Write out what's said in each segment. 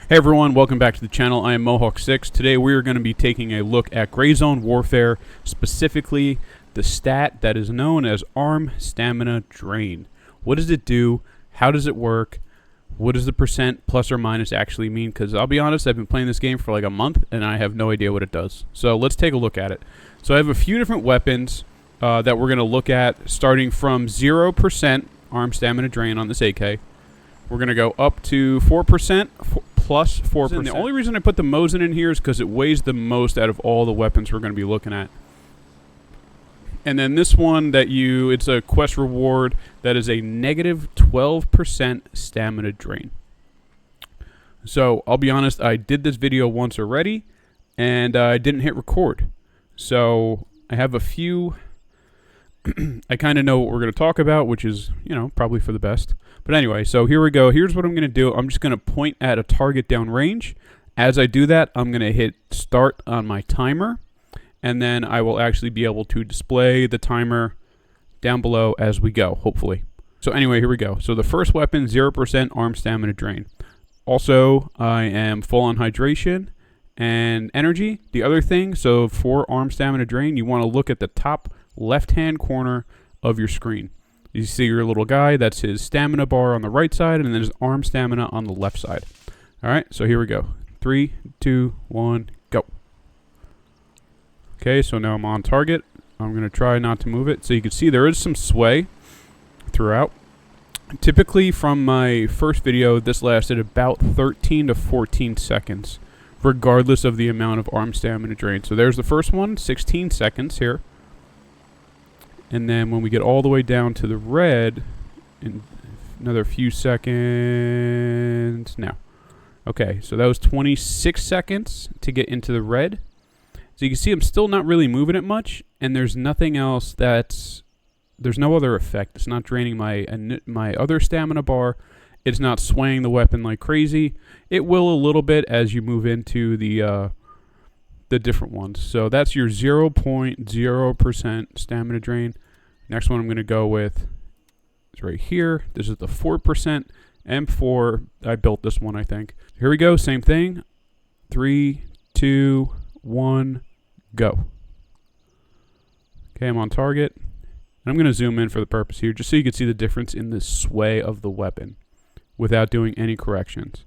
Hey everyone, welcome back to the channel. I am Mohawk6. Today we are going to be taking a look at Gray Zone Warfare, specifically the stat that is known as Arm Stamina Drain. What does it do? How does it work? What does the percent plus or minus actually mean? Because I'll be honest, I've been playing this game for like a month and I have no idea what it does. So let's take a look at it. So I have a few different weapons that we're going to look at, starting from 0% Arm Stamina Drain on this AK. We're going to go up to 4%, plus 4%. And the only reason I put the Mosin in here is because it weighs the most out of all the weapons we're going to be looking at. And then this one it's a quest reward that is a negative 12% stamina drain. So I'll be honest, I did this video once already, and I didn't hit record. So I have a few... I kind of know what we're going to talk about, which is, probably for the best. But anyway, so here we go. Here's what I'm going to do. I'm just going to point at a target down range. As I do that, I'm going to hit start on my timer, and then I will actually be able to display the timer down below as we go, hopefully. So anyway, here we go. So the first weapon, 0% arm stamina drain. Also, I am full on hydration and energy. The other thing, so for arm stamina drain, you want to look at the top left-hand corner of your screen. You see your little guy, that's his stamina bar on the right side, and then his arm stamina on the left side. Alright, so here we go. 3, 2, 1, go. Okay, so now I'm on target. I'm going to try not to move it. So you can see there is some sway throughout. Typically from my first video, this lasted about 13 to 14 seconds, regardless of the amount of arm stamina drain. So there's the first one, 16 seconds here. And then when we get all the way down to the red, in another few seconds now. Okay, so that was 26 seconds to get into the red. So you can see I'm still not really moving it much, and there's nothing else there's no other effect. It's not draining my other stamina bar. It's not swaying the weapon like crazy. It will a little bit as you move into the different ones. So that's your 0.0% stamina drain. Next one I'm going to go with is right here. This is the 4% M4. I built this one, I think. Here we go. Same thing. 3, 2, 1, go. Okay, I'm on target. And I'm going to zoom in for the purpose here, just so you can see the difference in the sway of the weapon without doing any corrections.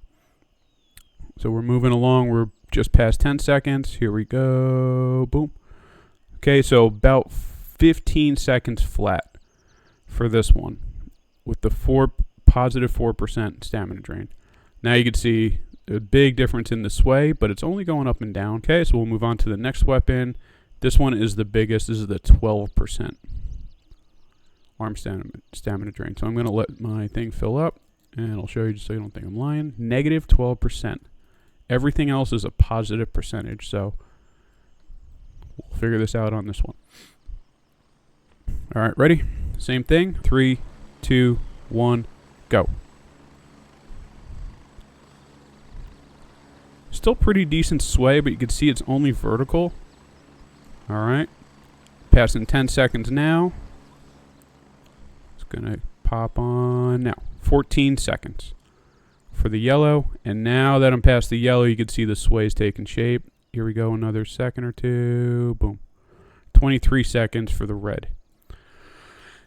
So we're moving along. We're just past 10 seconds. Here we go. Boom. Okay, so about 15 seconds flat for this one with the positive 4% stamina drain. Now you can see a big difference in the sway, but it's only going up and down. Okay, so we'll move on to the next weapon. This one is the biggest. This is the 12% arm stamina drain. So I'm going to let my thing fill up, and I'll show you just so you don't think I'm lying. Negative 12%. Everything else is a positive percentage, so we'll figure this out on this one. All right, ready? Same thing. 3, 2, 1, go. Still pretty decent sway, but you can see it's only vertical. All right. Passing 10 seconds now. It's going to pop on now. 14 seconds. For the yellow, and now that I'm past the yellow, you can see the sway's taking shape. Here we go, another second or two. Boom. 23 seconds for the red.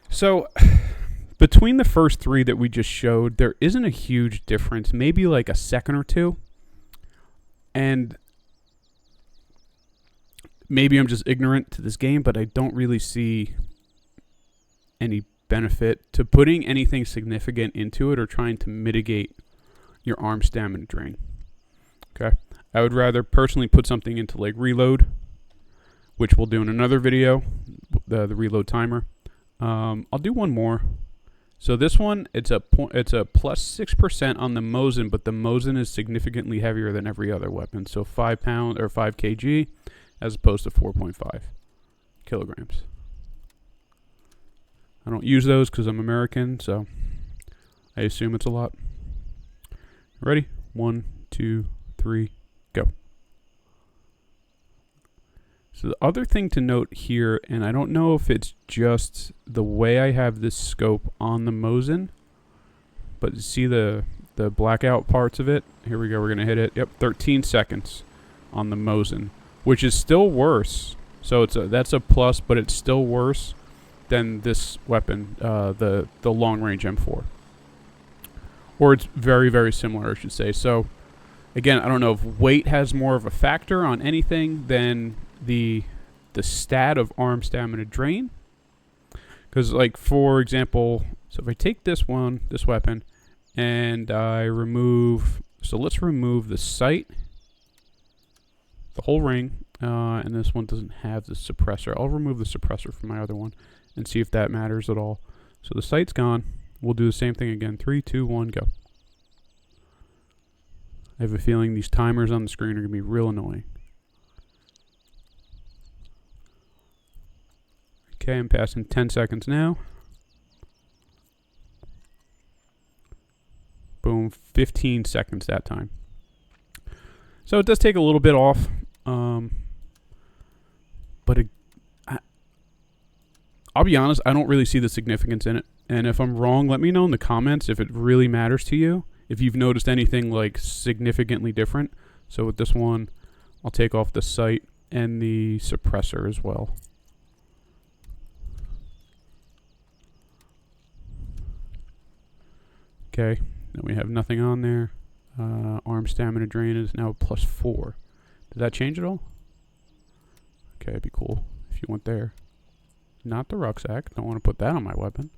So between the first three that we just showed, there isn't a huge difference, maybe like a second or two. And maybe I'm just ignorant to this game, but I don't really see any benefit to putting anything significant into it or trying to mitigate your arm stamina drain. Okay, I would rather personally put something into like reload, which we'll do in another video, the reload timer. I'll do one more. So this one, it's a plus 6% on the Mosin, but the Mosin is significantly heavier than every other weapon. So 5 pounds or 5 kg as opposed to 4.5 kilograms. I don't use those because I'm American, so I assume it's a lot. Ready? 1, 2, 3, go. So the other thing to note here, and I don't know if it's just the way I have this scope on the Mosin, but see the the blackout parts of it. Here we go. We're gonna hit it. Yep, 13 seconds on the Mosin, which is still worse. So that's a plus, but it's still worse than this weapon, the long range M4. Or it's very, very similar, I should say. So again, I don't know if weight has more of a factor on anything than the stat of arm stamina drain. Because, like, for example, so if I take this weapon, and I remove, so let's remove the sight, the whole ring, and this one doesn't have the suppressor. I'll remove the suppressor from my other one and see if that matters at all. So the sight's gone. We'll do the same thing again. 3, 2, 1, go. I have a feeling these timers on the screen are going to be real annoying. Okay, I'm passing 10 seconds now. Boom, 15 seconds that time. So it does take a little bit off, but I'll be honest, I don't really see the significance in it. And if I'm wrong, let me know in the comments if it really matters to you, if you've noticed anything like significantly different. So with this one, I'll take off the sight and the suppressor as well. Okay, then we have nothing on there. Arm stamina drain is now +4. Did that change at all? Okay, it'd be cool if you went there. Not the rucksack. Don't want to put that on my weapon.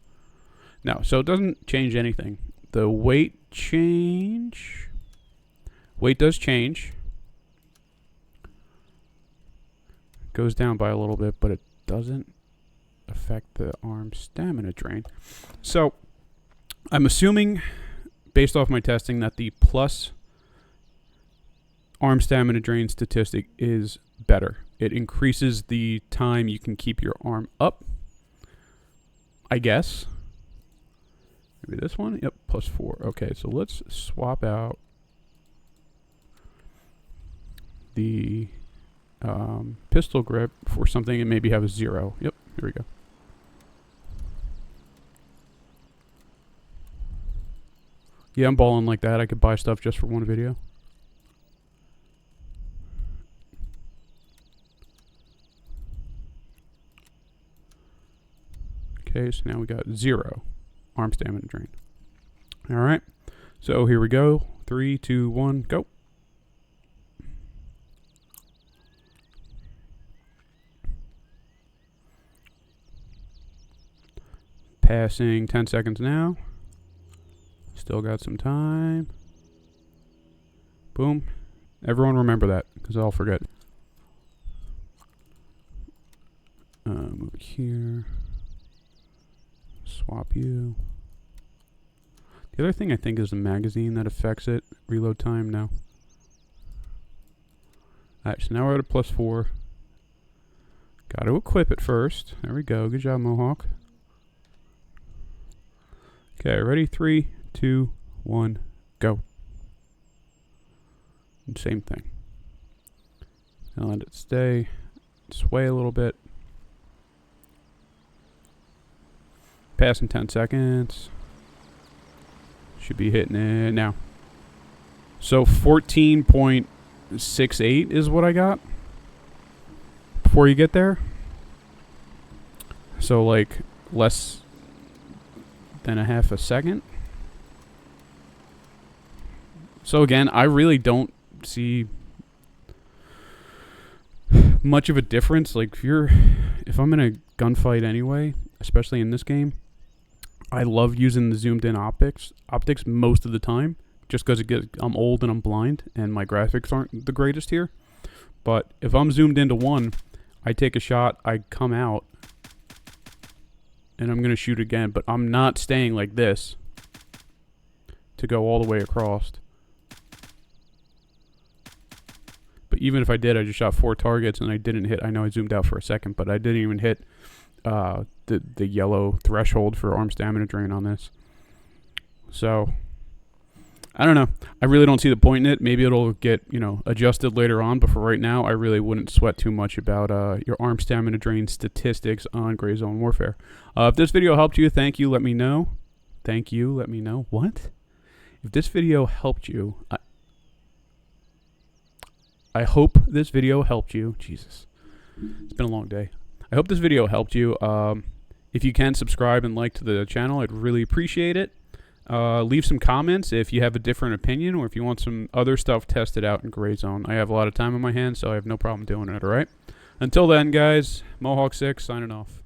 No, so it doesn't change anything. The weight change. Weight does change. Goes down by a little bit, but it doesn't affect the arm stamina drain. So I'm assuming, based off my testing, that the plus arm stamina drain statistic is better. It increases the time you can keep your arm up, I guess. Maybe this one? Yep, +4. Okay, so let's swap out the pistol grip for something and maybe have a 0. Yep, here we go. Yeah, I'm balling like that. I could buy stuff just for one video. Okay, so now we got 0 arm stamina drain. All right, so here we go. 3, 2, 1, go. Passing 10 seconds now. Still got some time. Boom. Everyone remember that, because I'll forget. Move it here. Swap you. The other thing I think is the magazine that affects it. Reload time, no. Alright, so now we're at a +4. Got to equip it first. There we go. Good job, Mohawk. Okay, ready? 3, 2, 1, go. And same thing. I'll let it stay. Sway a little bit. Passing 10 seconds. Should be hitting it now. So 14.68 is what I got before you get there. So like less than a half a second. So again, I really don't see much of a difference. Like if I'm in a gunfight anyway, especially in this game, I love using the zoomed in optics most of the time, just because I'm old and I'm blind and my graphics aren't the greatest here. But if I'm zoomed into one, I take a shot, I come out, and I'm gonna shoot again. But I'm not staying like this to go all the way across. But even if I did, I just shot 4 targets and I didn't hit. I know I zoomed out for a second, but I didn't even hit the yellow threshold for arm stamina drain on this. So I don't know. I really don't see the point in it. Maybe it'll get, adjusted later on, but for right now, I really wouldn't sweat too much about your arm stamina drain statistics on Gray Zone Warfare. If this video helped you, thank you. Let me know. Thank you. Let me know. What? If this video helped you, I hope this video helped you. Jesus, it's been a long day. I hope this video helped you. If you can subscribe and like to the channel, I'd really appreciate it. Leave some comments if you have a different opinion or if you want some other stuff tested out in Gray Zone. I have a lot of time on my hands, so I have no problem doing it, alright? Until then, guys, Mohawk6 signing off.